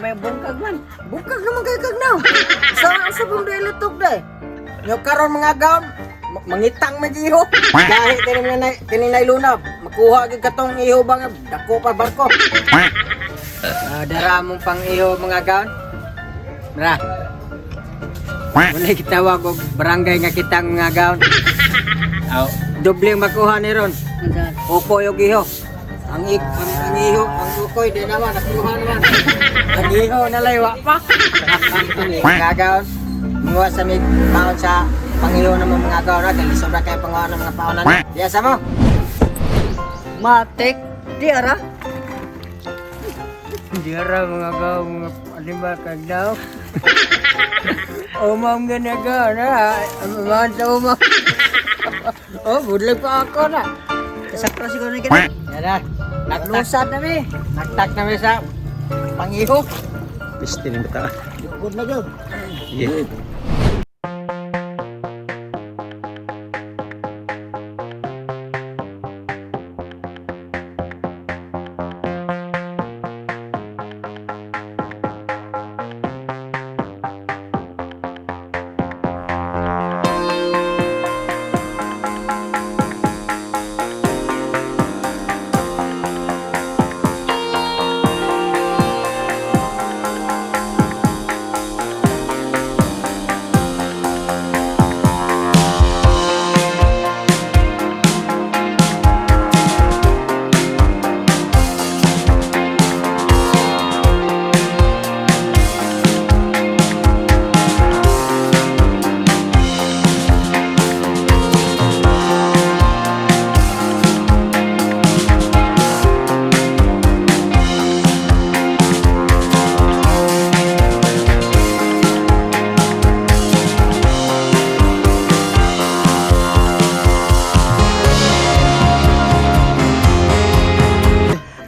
may bungkag man. Bukag naman kay kagnaw. Sa bundelo tok day. Yo karon mga gaon, mangitang magiho. Dahil tininay lunab, makuha gyud katong iho bang dako pa barko. Dara mong pang iho mga gaon. Mara. Wala kitawag og barangay nga kitang mga gaon. Aw, doble makuha ni ron. Opo yung iho. Ang iho, ang ukoy di naman nakuha naman. Ang iho nalaywa pa. Gagaon. Mga sa may paon sa pangiho ng mga gaon kaya sobra kayo pangawa ng mga paonan. Yasa mo. Matik, di ara. Di ara mga gaon mga alima kagdaw. Umam ganaga na. Amahan sa umam. Oh, budlag pa ako na. Kasakra siguro ni kini. Yan na. Lusad na mi. Nagtak na may sa pangiho. Piste ng bata. Good na gyud. Yeah.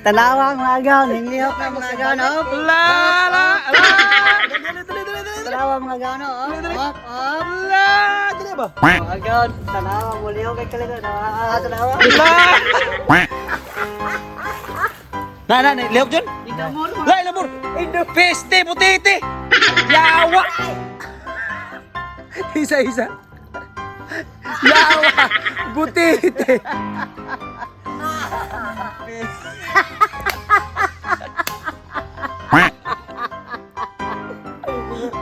Tanawa mga gaon, hinglihok na mga gaon. Op. Tanawa mga gaon. Op. Dili ba? Mga gaon, tanawa mo lihok kay kaligon. Tanawa. Na, lihok dyan? Idamor. Lai, lamor! Peste, putiti! Yawa! Isa. Yawa! Butiti!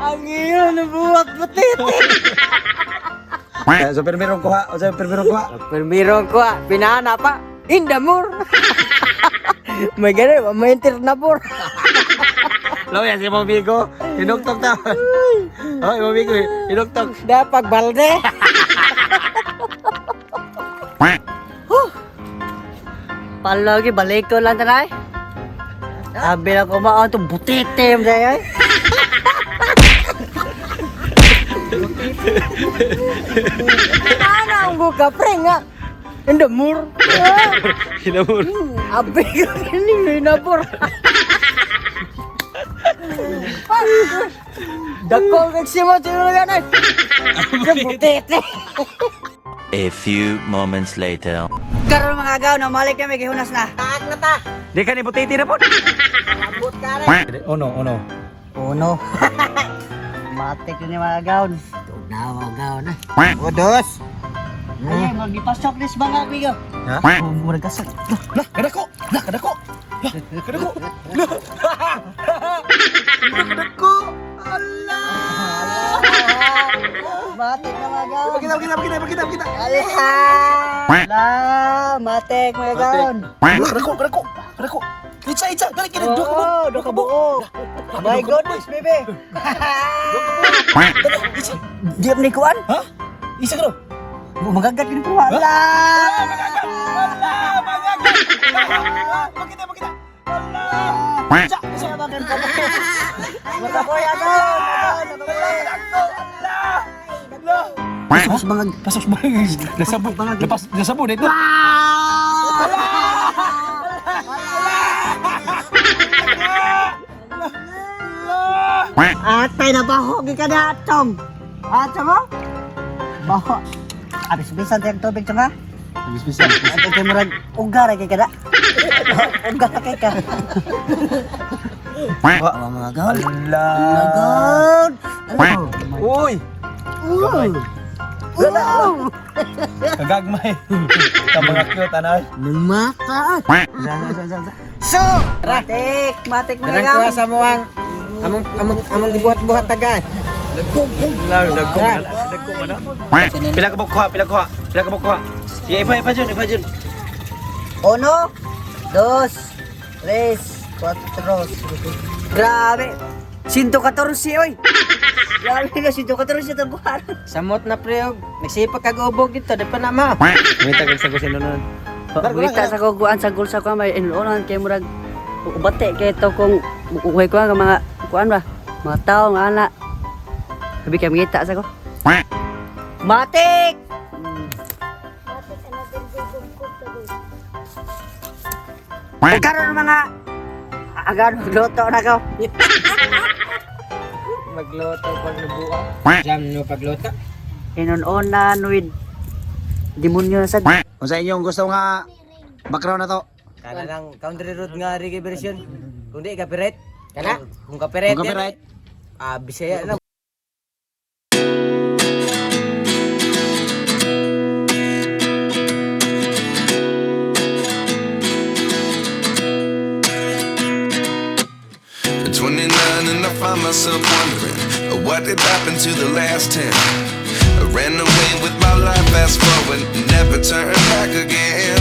Ang iyo nabuwat batiti. Sa permirong kuha, Permirong ko pinana pa. Indamur. May gani, may internabor. Lo yan si Mobigo, hinuktok ta. Oh, Mobigo, hinuktok. Dapat balde. Palagi balik ko lang tanay. Sabi na ko maon to butiti mo day. Ano ang buka prenga? Indamur. Hinamur. Abi ko kini nabor. Dako kag simo tino ganay. Butete. A few moments later. Karon mga gaon, namalik kami gihunas na. Taag na ta. Di ka ni butiti na po. Abot ka rin. Ono. Uno. Matik ni mga gaon. Nawa gaon na. Odos. Ay, magipasok nis mga bigo. Ha? Murag kasak. Lah, kadako. Kadako. Matik na mga gaon. Pakita. Lah, matik mga gaon. Kadako. Itza, dali kini dua ka. Oh, do kabuo. My goodness, baby. Diam ni kuan? Ha? Isa ka. Magagat ni kuan. Pakita. Saya makan kamu. Makakoy ako. Pasok bangag. Nasabo na ito. Atay na baho ka na atong. Ato mo? Baho. Abis-bisan tayong tubig ka. Bisa. Ato kayo murag ugar kay kada. Ugar kay ka. Oh, mga gaon. Ala. Mga gaon. Uy. Kagagmay. Ka mga cute anay. Lumaka. So, matik mga Darang gaon. kuha sa muang among dibuhat-buhat tagay. Dagko mana? Pila ka kuha, pila ka kuha. Sige, ipa Jun. 1, 2, 3, 4. Grabe. 114 oy. Grabe ka 114 itong kuhan. Samot na pre, nagsipag kag ubog dito, di pa na ma. Ngita kag sa kusinon. Wita sa kuguan sa gulsa ko may inunan kay murag ubate kay to kung uhay ko nga mga kuan ba. Mga tao nga ana. Sabi kay mangita sa ko. Matik. Karon mga agad magluto na ko. Magluto pag nabuo. Jam no pagluto. Inunan with demonyo na sad. Kung sa inyong gusto nga background na to. Kana lang country road nga reggae version. Kung di copyright. Kana? Kung copyright. Kung copyright. Bisaya lang. At 29 and I find myself wondering what did happen to the last 10. I ran away with my life, fast forward, never turn back again.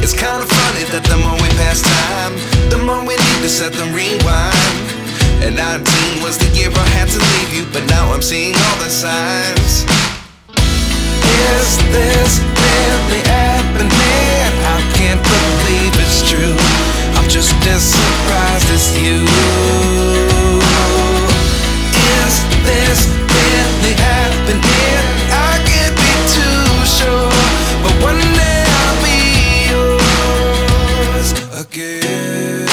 It's kind of funny that the more we pass time, the more we need to set them rewind. And 19 was the year I had to leave you, but now I'm seeing all the signs. Is this really happening? I can't believe it's true. I'm just as surprised as you. Is this really happening? I can't be too sure, but one day I'll be yours again.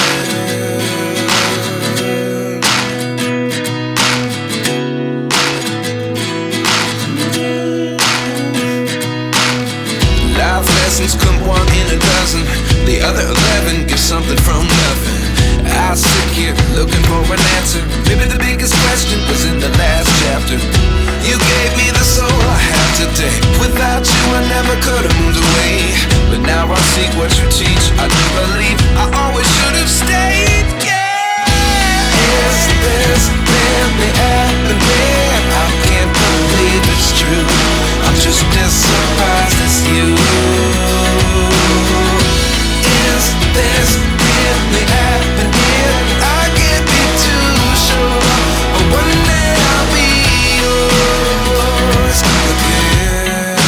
Life lessons come one in a dozen. The other 11 give something from nothing. I sit here looking for an answer. Maybe the biggest question was in the last chapter. You gave me the soul I have today. Without you I never could have moved away. But now I see what you teach. I do believe I always should have stayed. Yeah. Is this really happening? I can't believe it's true. I'm just as surprised as you. Is this really happening? I can't be too sure, but one day I'll be yours again.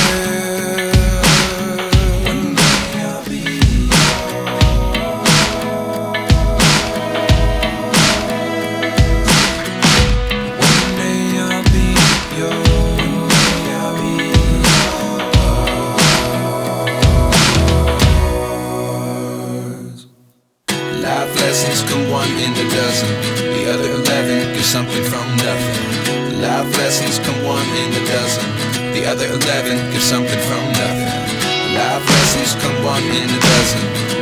One day I'll be yours. One day I'll be yours. One day I'll be yours. Life lessons come one in a dozen. The other 11 give something from nothing. Life lessons come one in a dozen. The other 11 give something from nothing. Life lessons come one in a dozen.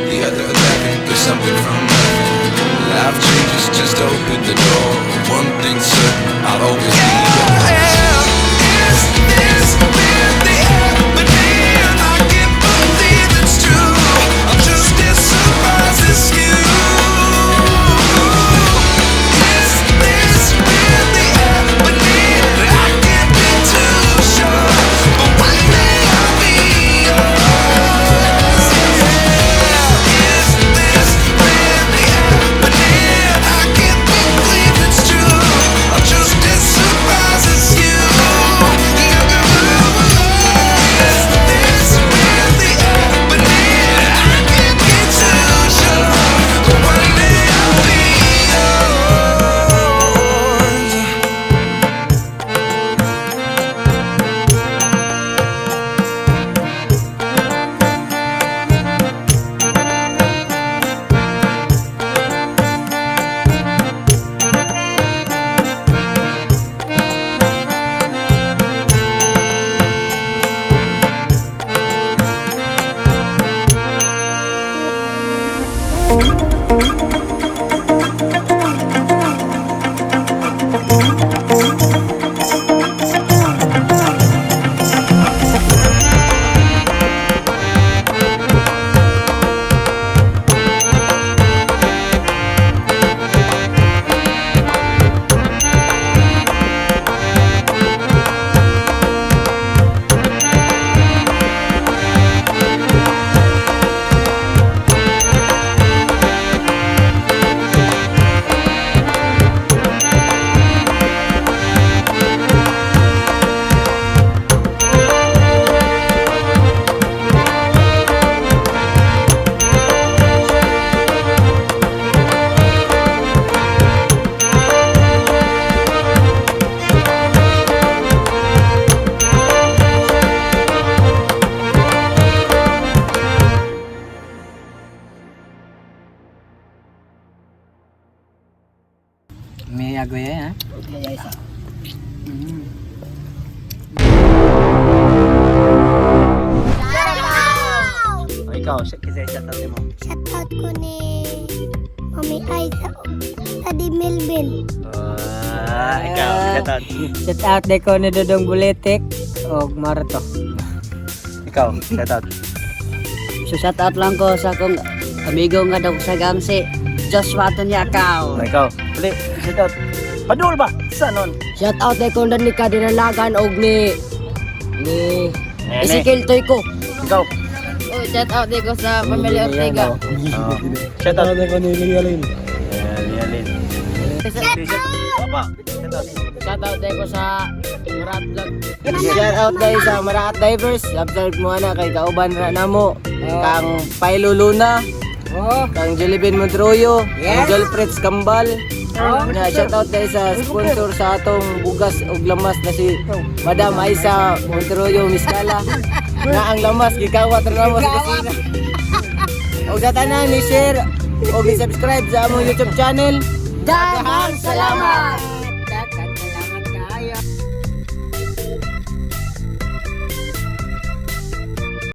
The other 11 give something from nothing. Life changes just open the door. One thing's certain, I'll always be yours. Is this really happening? I can't believe it's true. I'm just as surprised as you. Is this really happening? I can't be too sure, but one day I'll be yours. Is this really happening? I can't believe it's true. I'm just as surprised as you. Kasi shoutout mo. Shoutout ko ni Mami Aiza o Daddy Melvin. Ikaw, shoutout. Shout out de ko ni Dodong Buletik og Marto. Ikaw, shoutout. So shout out lang ko sa akong amigo nga daw sa gang si Joshua Tanyakaw. Ikaw, uli, shoutout. Padul ba? Sa nun? Shout out de ko ni Kadinalagan og ni Ezekiel Toyko. Ikaw. Oh, shout out din ko sa Pamilya Ortega. Shoutout. Yalin. Papa, shoutout. Shout out din ko sa Marat Vlog. Shout out din sa Marat Divers. Subscribe mo na kay kauban ra namo. Kang Pailo Luna. Kang Jelibin Montroyo. Kang Jolfreds Kambal. Na shout out din sa sponsor sa atong bugas ug lamas na si Madam Aisa Montroyo Miskala. Na ang lamas gikawat ra namo sa kusina. Og sa tanan ni share og ni subscribe sa among YouTube channel. Daghang salamat.